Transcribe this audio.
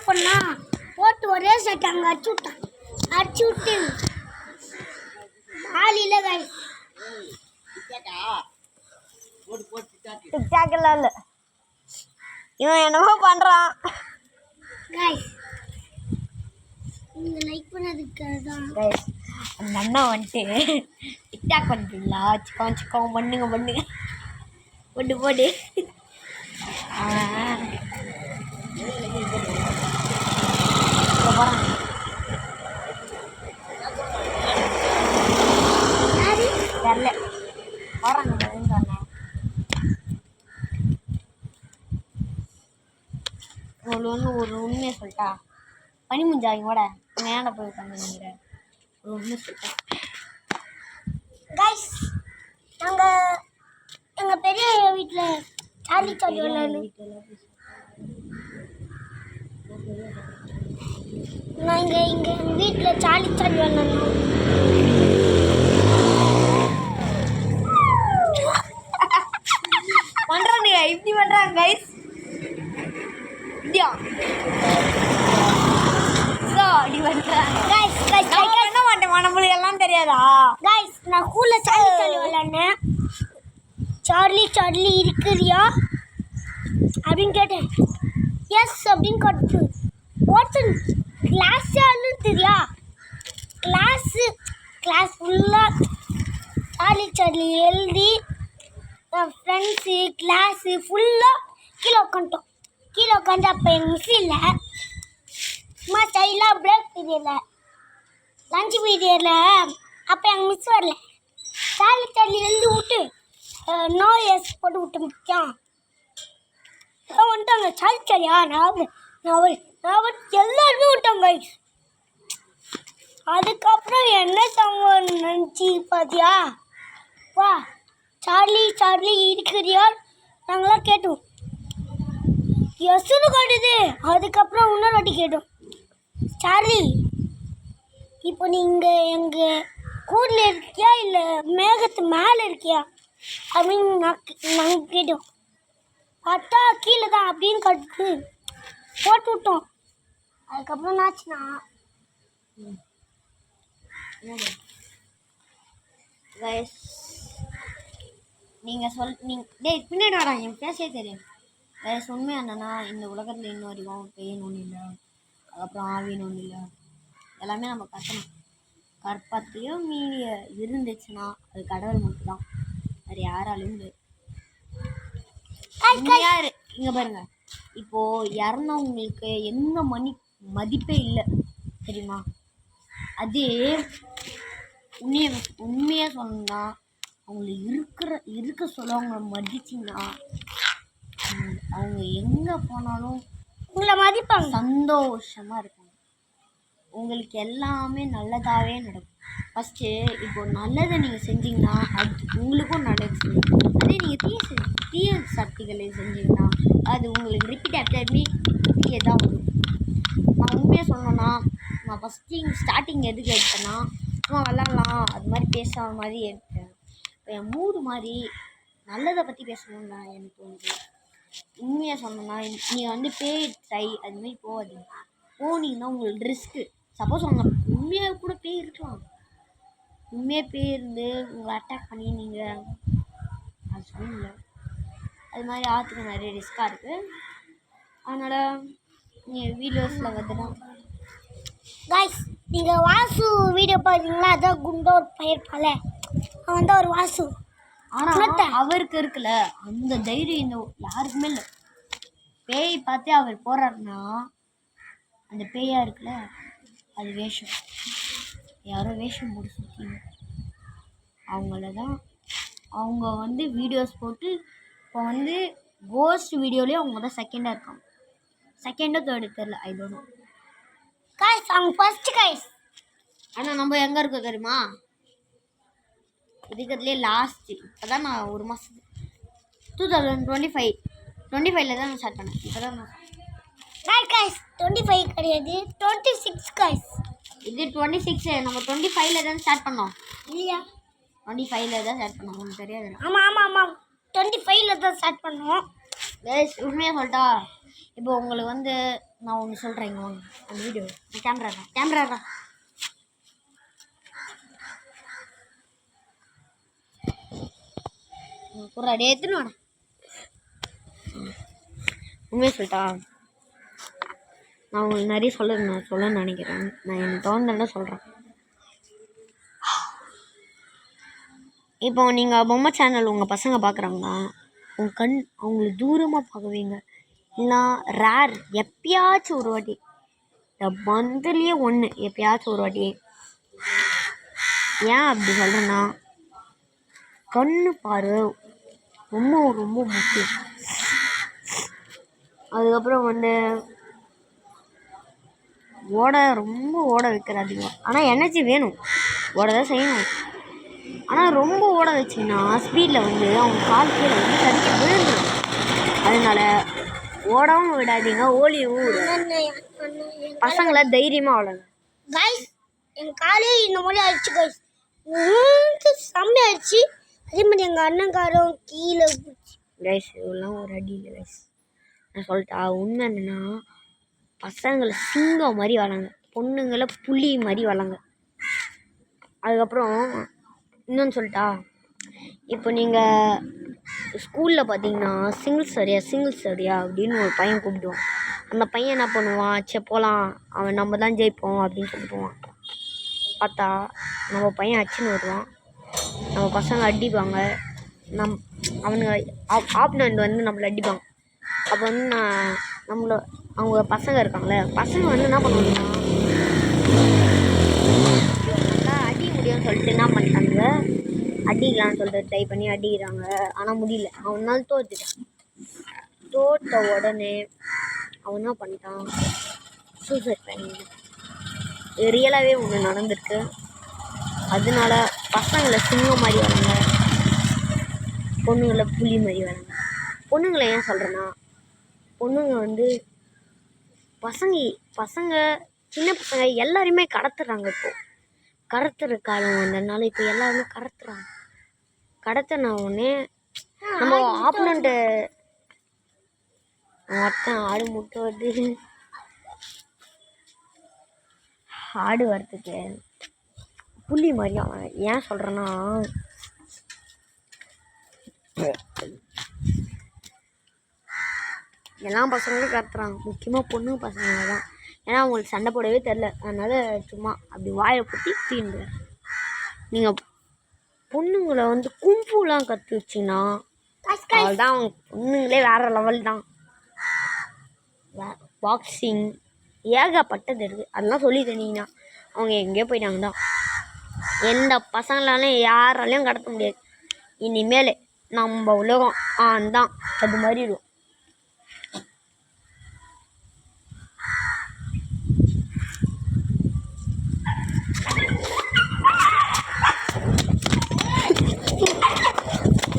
பண்ணா போட்டு ஒரே சட்டை அங்கே அடிச்சு விட்டு ஆளில கைஸ் டிக்டாக்லாம் இல்லை, இவன் என்னமோ பண்ணுறான். கைஸ் நீங்கள் லைக் பண்ணதுக்காக தான் கைஸ் அந்த அண்ணா வந்துட்டு டிக்டாக் பண்ணுறீங்களா, சிக்கம் பண்ணுங்க போட்டு போட்டு போகிறான். தெரில போகிறாங்க சொன்னேன். ஒரு உண்மையை சொல்லிட்டா பனி முஞ்சாங்கோட மேலே போய் உட்காந்துங்கிற ஒரு உண்மையை சொல்லிட்டேன். கைஸ் எங்கள் பெரிய வீட்டில் சார்லி விளையாடணும். நாங்கள் இங்கே எங்கள் வீட்டில் சார்லி விளையாடணும். பண்ணுறாங்க இப்படி பண்ணுறாங்க கைஸ். இந்தியா அப்படி பண்ணுறாங்க கைஸ். பண்ண மாட்டேன், நம்மளுக்கு எல்லாம் தெரியாதா கைஸ்? நான் ஸ்கூலில் சார்லி விளையாடினேன். சார்லி இருக்கிறியா அப்படின்னு கேட்டேன். எஸ் அப்படின்னு கட்டு வாட்ஸன் கிளாஸ் தெரியா? கிளாஸ் ஃபுல்லாக சார்லி எழுதி ஃப்ரெண்ட்ஸு கிளாஸு ஃபுல்லாக கீழே உட்காந்து அப்போ எங்கள் மிஸ் இல்லை. சும்மா ஸ்டைலாக பிரேக் பீரியடில் லஞ்ச் பீரியடில் அப்போ எங்கள் மிஸ் வரல. சார்லி எழுதி விட்டு நோ எஸ் போட்டு விட்டு முக்கியம் வந்துட்டாங்க. சார்லியா நான் எல்லாருமே விட்டாங்க. அதுக்கப்புறம் என்ன சம்பவம் நினச்சி பார்த்தியா? வா சார்லி இருக்கிறியா நாங்களாம் கேட்டோம். எஸ்ன்னு காட்டுது. அதுக்கப்புறம் இன்னொரு வாட்டி கேட்டோம், சார்லி இப்போ நீங்கள் எங்கள் கூடில் இருக்கியா இல்லை மேகத்து மேலே இருக்கியா அப்படின்னு நாங்கள் கேட்டோம். பார்த்தா கீழே தான் அப்படின்னு கட்டு போட்டு விட்டோம். அதுக்கப்புறம் என்னாச்சுன்னா நீங்கள் பின்னாடி வராங்க, என் பேசவே தெரியும். கைஸ் உண்மை என்னன்னா இந்த உலகத்தில் இன்னும் வரைக்கும் பெயின் ஒன்றும் இல்லை, அதுக்கப்புறம் ஆவின்னு ஒன்றும் இல்லை. எல்லாமே நம்ம கட்டணும். கற்பத்தையும் மீறிய இருந்துச்சுன்னா அது கடவுள் மட்டும்தான், வேறு யாராலையும் யார். இங்கே பாருங்க, இப்போது இறந்தவங்களுக்கு எந்த மதிப்பே இல்லை தெரியுமா? அதே உண்மையாக சொல்லணும்னா அவங்கள இருக்க சொல்ல அவங்கள மதிச்சிங்கன்னா அவங்க எங்கே போனாலும் உங்களை மதிப்பாங்க, சந்தோஷமாக இருப்பாங்க. உங்களுக்கு எல்லாமே நல்லதாகவே நடக்கும். ஃபஸ்ட்டு இப்போது நல்லதை நீங்கள் செஞ்சிங்கன்னா அது உங்களுக்கும் நல்லது செய்யும். அதே நீங்கள் தீய சக்திகளை செஞ்சிங்கன்னா அது உங்களுக்கு ரிப்பீட் ஆஃப்டர் மீ தீயதான் வரும். நான் உண்மையாக சொல்லணும்னா நான் ஸ்டார்டிங் எதுக்கு எடுத்தேன்னா சும்மா விளாட்லாம் அது மாதிரி பேசாத மாதிரி எடுத்தேன். இப்போ என் மூடு மாதிரி நல்லதை பற்றி பேசணும்னா எனக்கு தோணுது. உண்மையாக சொன்னோன்னா நீங்கள் பேய் ட்ரை அதுமாரி போகாதீங்க. போனீங்கன்னா உங்களுக்கு ரிஸ்க்கு. சப்போஸ் அவங்க உண்மையாக கூட பேய் இருக்கலாம், உண்மையாக பேய் இருந்து உங்களை அட்டாக் பண்ணி நீங்கள் அது சொல்லல, அது மாதிரி ஆற்றுக்கு நிறைய ரிஸ்க்காக இருக்குது. அதனால் நீங்கள் வீடியோஸில் வந்துடும். கைஸ் நீங்கள் வாசு வீடியோ பார்த்தீங்களா? அதான் குண்டோ ஒரு பயிர்ப்பால அவன் தான் ஒரு வாசு. ஆனால் அவருக்கு இருக்குல்ல அந்த தைரியம் இந்த யாருக்குமே இல்லை. பேய் பார்த்தே அவர் போகிறாருன்னா அந்த பேயாக இருக்குல்ல அது வேஷம், யாரோ வேஷம் போட்டு சுற்றிங்க. அவங்கள தான் அவங்க வீடியோஸ் போட்டு இப்போ கோஸ்ட் வீடியோலேயே அவங்க தான் செகண்டாக இருக்காங்க. செகண்டோ தேர்டு தெரில, ஐ டோன்ட் நோ. கைஸ் அவங்க ஃபர்ஸ்ட் கைஸ். ஆனால் நம்ம எங்கே இருக்கோம் தெரியுமா? இருக்கிறதுலே லாஸ்ட்டு. இப்போ தான் நான் ஒரு மாதம் 2025 தான் நான் ஸ்டார்ட் பண்ணேன். இப்போ தான் நான் கைஸ் 25 கிடையாது 26 கைஸ். இது 26. நம்ம 25 தான் ஸ்டார்ட் பண்ணோம் இல்லையா? 25 தான் ஸ்டார்ட் பண்ணோம். உங்களுக்கு தெரியாது? ஆமாம் 25 தான் ஸ்டார்ட் பண்ணோம். கைஸ் உண்மையாக சொல்லிட்டா இப்போ உங்களுக்கு வந்து நான் ஒன்று சொல்கிறேங்க, வாங்க அந்த வீடியோ கேமரா ஒரு அடி எடுத்துன்னு வரேன். உண்மையை சொல்லிட்டா, நான் உங்களுக்கு நிறைய சொல்லணும்னு நினைக்கிறேன். நான் எனக்கு தோணுதுன்னு சொல்கிறேன். இப்போ நீங்கள் பொம்மை சேனல் உங்கள் பசங்க பார்க்குறாங்கன்னா உங்கள் கண் அவங்களுக்கு தூரமாக பார்க்குவீங்க. இல்லைனா ரேர் எப்பயாச்சும் ஒரு வாட்டி, இந்த மந்த்லியே ஒன்று எப்பயாச்சும் ஒரு வாட்டி. ஏன் அப்படி சொல்கிறேன்னா, கண்ணு பார்வை ரொம்ப ரொம்ப முக்கியம். அதுக்கப்புறம் வந்து ரொம்ப ஓட வைக்கிறாதீங்க. ஆனால் எனர்ஜி வேணும், ஓட தான் செய்யணும். ஆனால் ரொம்ப ஓட வச்சிங்கன்னா ஸ்பீடில் வந்து அவங்க கால் கீழே வந்து தடுக்க விழுந்துடும். அதனால ஓடாமல் விடாதீங்க, ஓலியும் விடாதீங்க. பசங்களை தைரியமாக வளருங்க. கைஸ் என் காலே இந்த மாதிரி ஆயிடுச்சு கைஸ், செம்மையாயிடுச்சு. அதே மாதிரி எங்கள் அண்ணன்காரும் கீழே கைஸ் இதெல்லாம் ஒரு அடி இல்லை கைஸ். நான் சொல்லிட்டா, உண்மை என்னென்னா பசங்களை சிங்கம் மாதிரி வளங்க, பொண்ணுங்களை புலி மாதிரி வளங்க. அதுக்கப்புறம் இன்னொன்று சொல்லிட்டா, இப்போ நீங்கள் ஸ்கூலில் பார்த்தீங்கன்னா சிங்கிள் சரியா அப்படின்னு ஒரு பையன் கூப்பிடுவான். அந்த பையன் என்ன பண்ணுவான், சே போகலாம், அவன் நம்ம தான் ஜெயிப்போம் அப்படின்னு சொல்லி போவான். பார்த்தா நம்ம பையன் அடிச்சுன்னு வருவான், நம்ம பசங்க அடிப்பாங்க, அவனுங்க ஆப்னண்ட் வந்து நம்மளை அடிப்பாங்க. அப்போ வந்து அவங்க பசங்க இருக்காங்களே, பசங்க வந்து என்ன பண்ணுவாங்கன்னா அடி முடியும்னு சொல்லிட்டு என்ன பண்ணிட்டாங்க, அடிக்கலான்னு சொல்லிட்டு ட்ரை பண்ணி அடிக்கிறாங்க. ஆனால் முடியல, அவனால் தோத்துட்டான். தோற்ற உடனே அவன் என்ன பண்ணிட்டான், சூசைட் பண்ணிட்டான். ரியலாகவே ஒன்று நடந்திருக்கு. அதனால பசங்களை சிங்கம் மாதிரி வராங்க, பொண்ணுங்களை புலி மாதிரி வராங்க. பொண்ணுங்களை ஏன் சொல்கிறேன்னா, பொண்ணுங்க வந்து பசங்க சின்ன பசங்க எல்லாருமே கடத்துறாங்க. இப்போது கடத்துற காலம் வந்ததுனால இப்போ எல்லாருமே கடத்துறாங்க. கடத்தின உடனே நம்ம ஆப்போனண்ட்டு மொத்தம் ஆடு முட்டை வருது. ஆடு வரத்துக்கு புள்ளி மாதிரி அவன். ஏன் சொல்கிறேன்னா, எல்லா பசங்களும் கடத்துறாங்க, முக்கியமாக பொண்ணு பசங்க தான். ஏன்னா அவங்களுக்கு சண்டை போடவே தெரில, அதனால் சும்மா அப்படி வாயை புட்டி தீண்டுவேன். நீங்கள் பொண்ணுங்களை வந்து கும்புலாம் கற்று வச்சிங்கன்னா அவள்தான் அவங்க பொண்ணுங்களே வேறு லெவல் தான். பாக்ஸிங் ஏகப்பட்டது இருக்குது, அதெல்லாம் சொல்லி தந்தீங்கன்னா அவங்க எங்கேயோ போயிட்டாங்க தான். எந்த பசங்களாலையும் யாராலையும் கடத்த முடியாது. இனிமேல் நம்ம உலகம் தான் அது மாதிரி இருக்கும்.